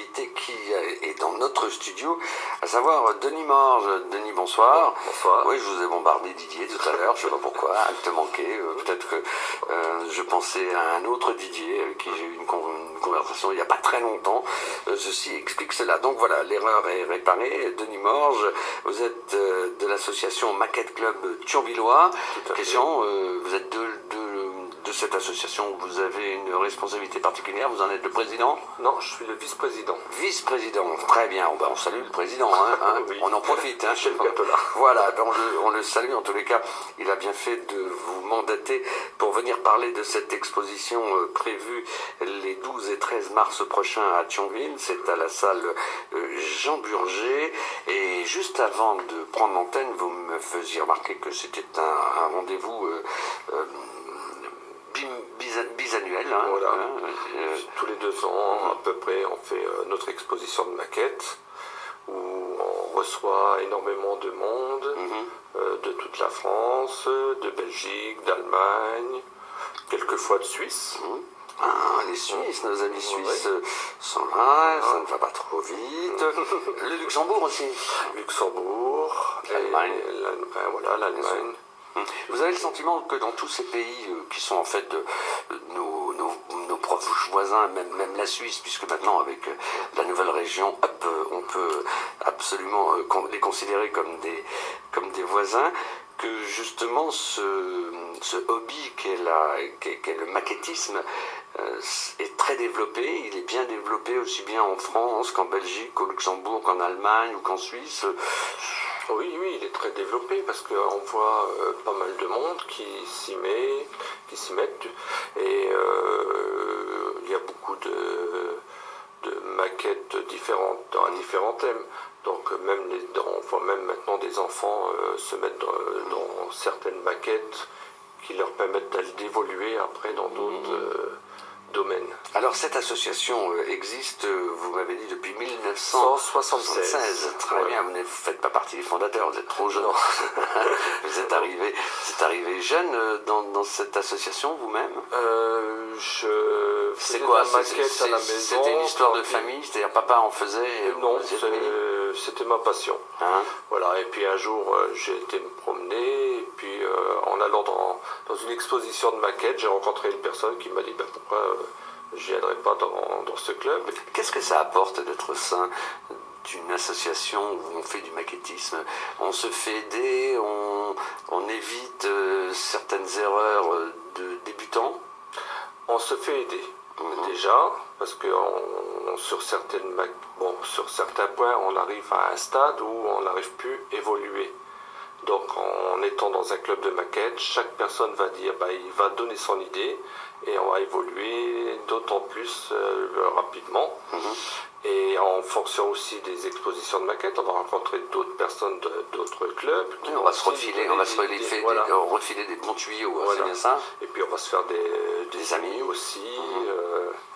invité qui est dans notre studio, à savoir Denis Morge. Denis, bonsoir. Bonsoir. Oui, je vous ai bombardé Didier tout à l'heure, je ne sais pas pourquoi, acte manqué. Peut-être que je pensais à un autre Didier avec qui j'ai eu une conversation il n'y a pas très longtemps. Ceci explique cela. Donc voilà, l'erreur est réparée. Denis Morge, vous êtes de l'association Maquette Club Thionvillois. Question, vous êtes de cette association, vous avez une responsabilité particulière, vous en êtes le président? Non, je suis le vice-président. Vice-président, très bien, on salue le président, hein, oui. On en profite. Hein, chez le Catola. Voilà, on le salue, en tous les cas, il a bien fait de vous mandater pour venir parler de cette exposition prévue les 12 et 13 mars prochains à Thionville, c'est à la salle Jean Burger, et juste avant de prendre l'antenne, vous me faisiez remarquer que c'était un rendez-vous bisannuel. Hein, voilà. Tous les 2 ans, à peu près, on fait notre exposition de maquettes, où on reçoit énormément de monde, de toute la France, de Belgique, d'Allemagne, quelquefois de Suisse. Ah, les Suisses, nos amis suisses sont là, ça ne va pas trop vite. Le Luxembourg aussi. Luxembourg, l'Allemagne. Voilà, l'Allemagne. Vous avez le sentiment que dans tous ces pays qui sont en fait nos proches voisins, même la Suisse, puisque maintenant avec la nouvelle région, on peut absolument les considérer comme des voisins, que justement ce hobby qu'est le maquettisme est très développé, il est bien développé aussi bien en France qu'en Belgique, qu'au Luxembourg, qu'en Allemagne ou qu'en Suisse. Oui, il est très développé parce qu'on voit pas mal de monde qui s'y mettent, et il y a beaucoup de maquettes différentes dans différents thèmes. Donc on voit même maintenant des enfants se mettre dans certaines maquettes qui leur permettent d'évoluer après dans d'autres domaines. Alors cette association existe, vous m'avez dit, depuis 1976. Très bien, vous ne faites pas partie des fondateurs, vous êtes trop jeune. Vous êtes arrivé jeune dans cette association vous-même? C'est quoi, maquette à la maison? C'était une histoire de famille, c'est-à-dire papa en faisait? Non, c'était ma passion. Hein? Voilà, et puis un jour j'ai été me promener, et puis en allant dans une exposition de maquettes, j'ai rencontré une personne qui m'a dit pourquoi je ne viendrais pas dans ce club. Qu'est-ce que ça apporte d'être au sein d'une association où on fait du maquettisme? On se fait aider, on évite certaines erreurs de débutants? On se fait aider, déjà, parce que sur certains points, on arrive à un stade où on n'arrive plus à évoluer. Donc en étant dans un club de maquettes, chaque personne va dire, il va donner son idée, et on va évoluer d'autant plus rapidement. Et en fonction aussi des expositions de maquettes, on va rencontrer d'autres personnes d'autres clubs. On va se refiler des bons tuyaux, c'est bien ça. Et puis on va se faire des amis aussi.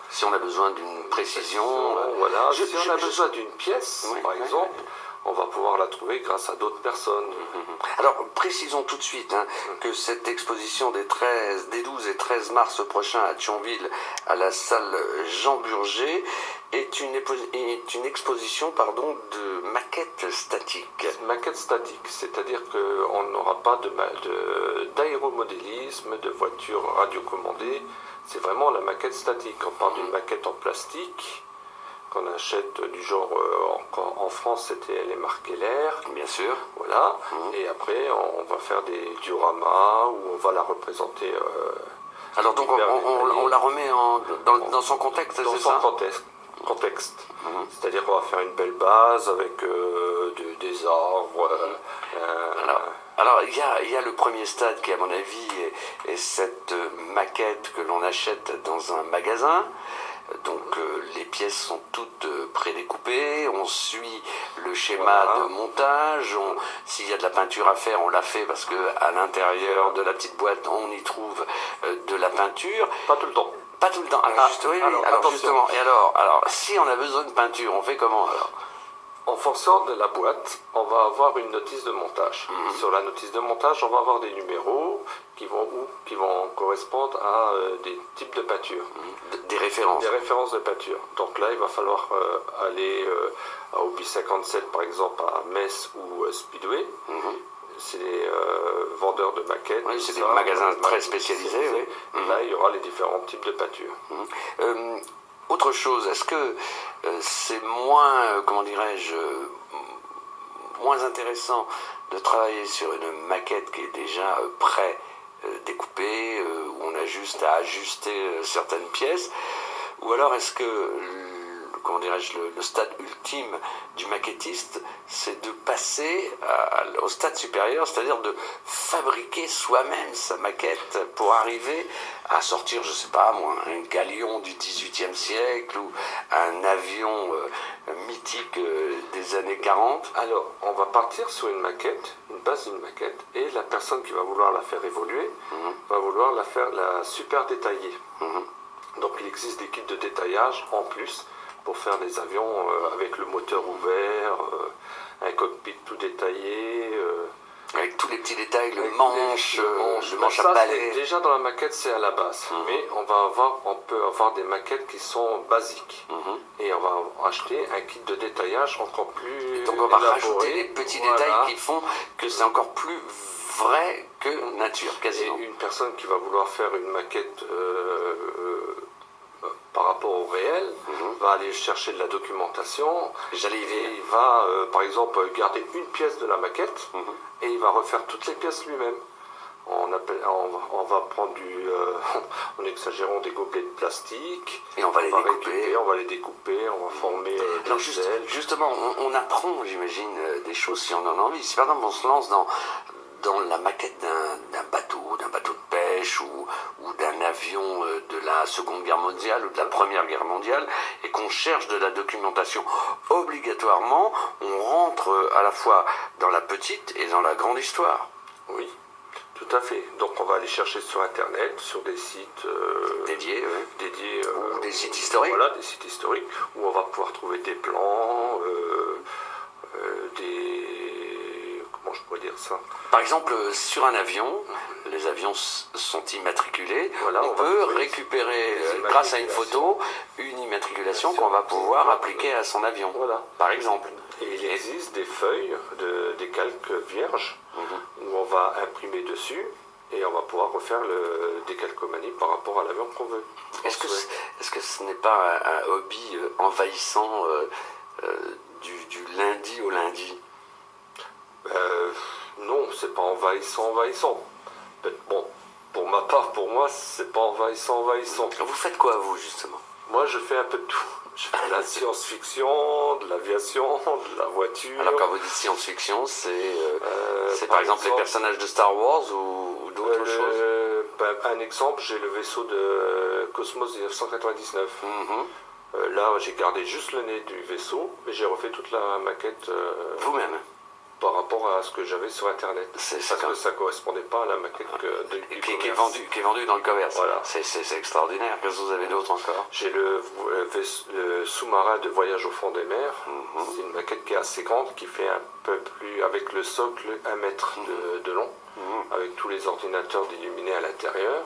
Si on a besoin d'une précision. Si on a besoin d'une pièce, par exemple, on va pouvoir la trouver grâce à d'autres personnes. Alors, précisons tout de suite que cette exposition des 12 et 13 mars prochains à Thionville, à la salle Jean Burger, est une exposition de maquettes statiques. Maquettes statiques, c'est-à-dire qu'on n'aura pas d'aéromodélisme, de voitures radiocommandées. C'est vraiment la maquette statique. On parle d'une maquette en plastique qu'on achète du genre, en France c'était les marques Keller, bien sûr, voilà, et après on va faire des dioramas où on va la représenter. Alors donc on la remet dans son contexte, dans son contexte. C'est-à-dire qu'on va faire une belle base avec des arbres. Alors il y a le premier stade qui à mon avis est cette maquette que l'on achète dans un magasin. Donc les pièces sont toutes prédécoupées, on suit le schéma de montage, s'il y a de la peinture à faire, on la fait parce qu'à l'intérieur de la petite boîte, on y trouve de la peinture. Pas tout le temps. Pas tout le temps. Alors, justement, et alors, si on a besoin de peinture, on fait comment alors? En fonction de la boîte, on va avoir une notice de montage. Sur la notice de montage, on va avoir des numéros qui vont correspondre à des types de peinture. Des références. Des références de peinture. Donc là, il va falloir aller à Hobby 57, par exemple, à Metz ou Speedway. C'est des vendeurs de maquettes. Oui, c'est des magasins très spécialisés. Oui. Là, il y aura les différents types de peinture. Autre chose, est-ce que c'est moins, comment dirais-je, moins intéressant de travailler sur une maquette qui est déjà pré-découpée, où on a juste à ajuster certaines pièces, ou alors est-ce que, comment dirais-je, le stade ultime du maquettiste, c'est de passer au stade supérieur, c'est-à-dire de fabriquer soi-même sa maquette pour arriver à sortir, je sais pas moi, un galion du XVIIIe siècle ou un avion mythique des années 40. Alors, on va partir sur une maquette, une base d'une maquette, et la personne qui va vouloir la faire évoluer va vouloir la super détailler. Donc il existe des kits de détaillage en plus pour faire des avions avec le moteur ouvert, un cockpit tout détaillé. Avec tous les petits détails, le manche à balai. Déjà dans la maquette, c'est à la base. Mais on peut avoir des maquettes qui sont basiques. Et on va acheter un kit de détaillage encore plus donc on va rajouter les petits détails qui font que c'est encore plus vrai que nature, quasiment. Et une personne qui va vouloir faire une maquette par rapport au réel, va aller chercher de la documentation, et il va par exemple garder une pièce de la maquette et il va refaire toutes les pièces lui-même. On va prendre en exagérant des gobelets de plastique, et on va les découper, on va former des ailes. Justement, on apprend, j'imagine, des choses si on en a envie. Si par exemple on se lance dans la maquette d'un bateau de pêche ou d'un avion de la Seconde Guerre mondiale ou de la Première Guerre mondiale et qu'on cherche de la documentation, obligatoirement, on rentre à la fois dans la petite et dans la grande histoire. Oui, tout à fait. Donc on va aller chercher sur Internet, sur des sites dédiés, ou des sites historiques. Voilà, des sites historiques où on va pouvoir trouver des plans, comment je pourrais dire ça ? Par exemple, sur un avion, les avions sont immatriculés. Voilà, on peut récupérer, grâce à une photo, une immatriculation qu'on va pouvoir appliquer à son avion. Voilà. Par exemple. Et il existe des feuilles, des calques vierges, où on va imprimer dessus et on va pouvoir refaire le décalcomanie par rapport à l'avion qu'on veut. Est-ce que ce n'est pas un hobby envahissant du lundi au lundi? Non, c'est pas envahissant. Bon, pour ma part, pour moi, c'est pas envahissant. Vous faites quoi, vous, justement? Moi, je fais un peu de tout. Je fais de la science-fiction, de l'aviation, de la voiture. Alors, quand vous dites science-fiction, c'est par exemple les personnages de Star Wars ou d'autres choses? Un exemple, j'ai le vaisseau de Cosmos 1999. Là, j'ai gardé juste le nez du vaisseau, mais j'ai refait toute la maquette vous-même par rapport à ce que j'avais sur Internet. Parce que ça ne correspondait pas à la maquette qui est vendue dans le commerce. Voilà. C'est extraordinaire. Qu'est-ce que vous avez d'autre encore? J'ai le sous-marin de voyage au fond des mers. C'est une maquette qui est assez grande, qui fait un peu plus, avec le socle, 1 mètre de long, avec tous les ordinateurs d'illuminés à l'intérieur.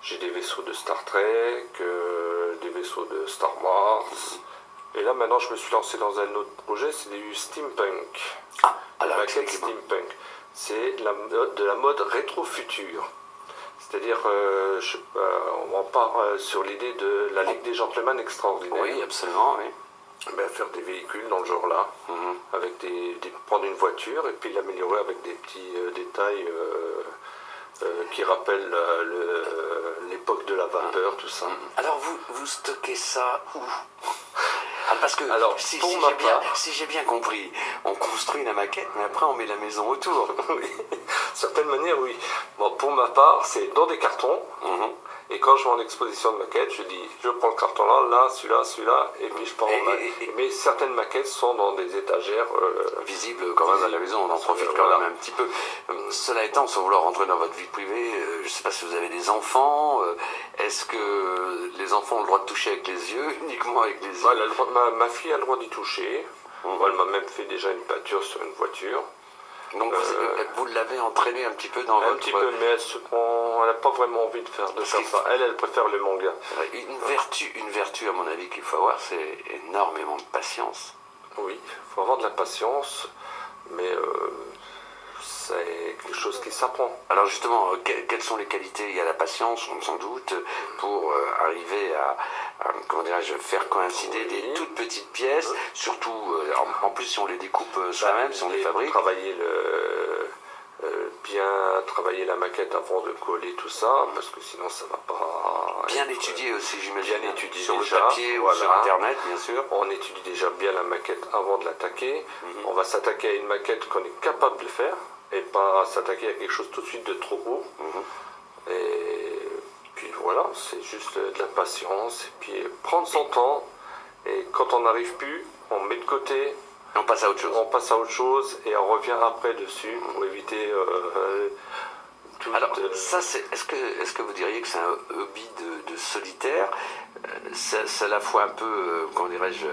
J'ai des vaisseaux de Star Trek, des vaisseaux de Star Wars. Et là, maintenant, je me suis lancé dans un autre projet, c'est du steampunk. Alors, maquette steampunk. C'est de la mode rétro-future. C'est-à-dire, on part sur l'idée de la Ligue des Gentlemen extraordinaires. Oui, absolument, oui. Faire des véhicules dans le genre-là, avec prendre une voiture et puis l'améliorer avec des petits détails qui rappellent l'époque de la vapeur, tout ça. Alors, vous stockez ça où? Parce que si j'ai bien compris, on construit la maquette, mais après on met la maison autour. Oui, certaines manières, oui. Bon, pour ma part, c'est dans des cartons. Et quand je vais en exposition de maquettes, je dis, je prends le carton là, celui-là, et puis je pars en maquette. Mais certaines maquettes sont dans des étagères visibles quand même à la maison, on en profite quand même un petit peu. Cela étant, sans vouloir rentrer dans votre vie privée, je ne sais pas si vous avez des enfants. Est-ce que les enfants ont le droit de toucher avec les yeux, uniquement avec les yeux? Ma fille a le droit d'y toucher. Elle m'a même fait déjà une peinture sur une voiture. Donc vous l'avez entraîné un petit peu dans un votre... petit peu, mais elle n'a pas vraiment envie de faire ça. Elle préfère le manga. Une vertu à mon avis qu'il faut avoir, c'est énormément de patience. Oui, il faut avoir de la patience, mais c'est quelque chose qui s'apprend. Alors justement, quelles sont les qualités? Il y a la patience, sans doute, pour arriver à comment dirais-je, faire coïncider des toutes petites pièces, surtout, en plus si on les découpe soi-même, si on les fabrique. Bien travailler la maquette avant de coller tout ça, parce que sinon ça va pas... Bien étudier aussi, j'imagine. Bien étudier sur déjà, le papier ou sur Internet, bien sûr. On étudie déjà bien la maquette avant de l'attaquer. On va s'attaquer à une maquette qu'on est capable de faire, et pas s'attaquer à quelque chose tout de suite de trop gros. Et puis voilà, c'est juste de la patience, et puis prendre son temps, et quand on n'arrive plus, on met de côté. On passe à autre chose. On passe à autre chose et on revient après dessus pour éviter tout. Alors, ça, est-ce que vous diriez que c'est un hobby de solitaire? C'est à la fois un peu, comment dirais-je,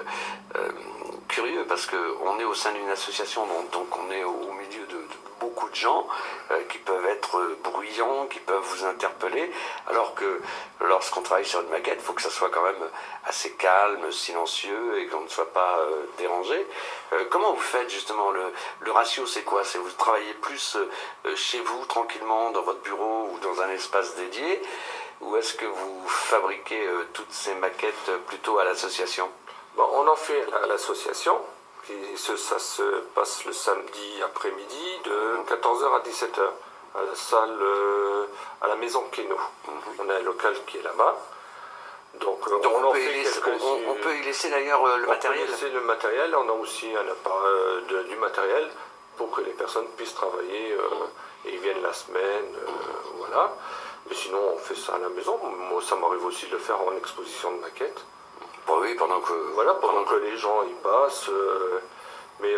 curieux, parce qu'on est au sein d'une association, donc on est au milieu de beaucoup de gens qui peuvent être bruyants, qui peuvent vous interpeller, alors que lorsqu'on travaille sur une maquette, il faut que ça soit quand même assez calme, silencieux et qu'on ne soit pas dérangé. Comment vous faites justement? Le ratio, c'est quoi? C'est vous travaillez plus chez vous, tranquillement, dans votre bureau ou dans un espace dédié, ou est-ce que vous fabriquez toutes ces maquettes plutôt à l'association? Bon, on en fait à l'association. Ça se passe le samedi après-midi de 14h à 17h à la salle, à la maison Keno. On a un local qui est là-bas. Donc on peut y laisser d'ailleurs le matériel. On peut laisser le matériel. On a aussi du matériel pour que les personnes puissent travailler et ils viennent la semaine. Voilà. Mais sinon, on fait ça à la maison. Moi, ça m'arrive aussi de le faire en exposition de maquettes. Bon, oui, pendant que les gens y passent, mais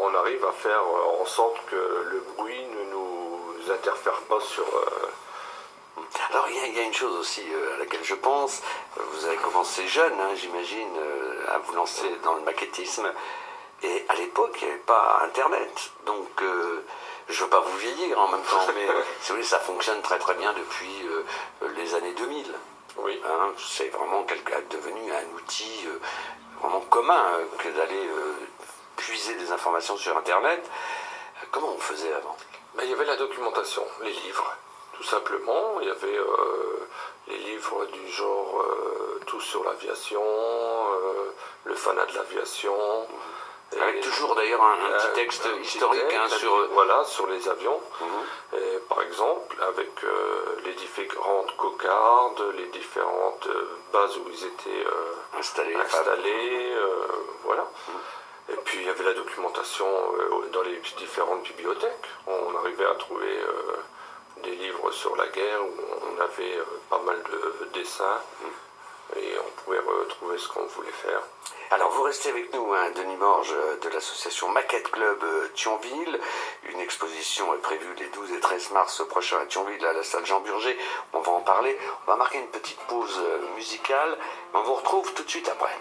on arrive à faire en sorte que le bruit ne nous interfère pas sur... Alors il y a une chose aussi à laquelle je pense, vous avez commencé jeune, hein, j'imagine, à vous lancer dans le maquettisme, et à l'époque il n'y avait pas Internet, donc je ne veux pas vous vieillir en même temps, mais si vous voulez, ça fonctionne très très bien depuis les années 2000. Oui. Hein, c'est vraiment devenu un outil vraiment commun que d'aller puiser des informations sur Internet. Comment on faisait avant? Il y avait la documentation, les livres, tout simplement. Il y avait les livres du genre Tout sur l'aviation, le fanat de l'aviation. Avec toujours d'ailleurs un petit texte historique sur les avions. Et, par exemple, avec les différentes cocardes, les différentes bases où ils étaient installés. Voilà. Et puis il y avait la documentation dans les différentes bibliothèques. On arrivait à trouver des livres sur la guerre où on avait pas mal de dessins. Et on pouvait retrouver ce qu'on voulait faire. Alors vous restez avec nous, hein, Denis Morge de l'association Maquette Club Thionville. Une exposition est prévue les 12 et 13 mars prochains à Thionville, à la salle Jean Burger. On va en parler. On va marquer une petite pause musicale. On vous retrouve tout de suite après.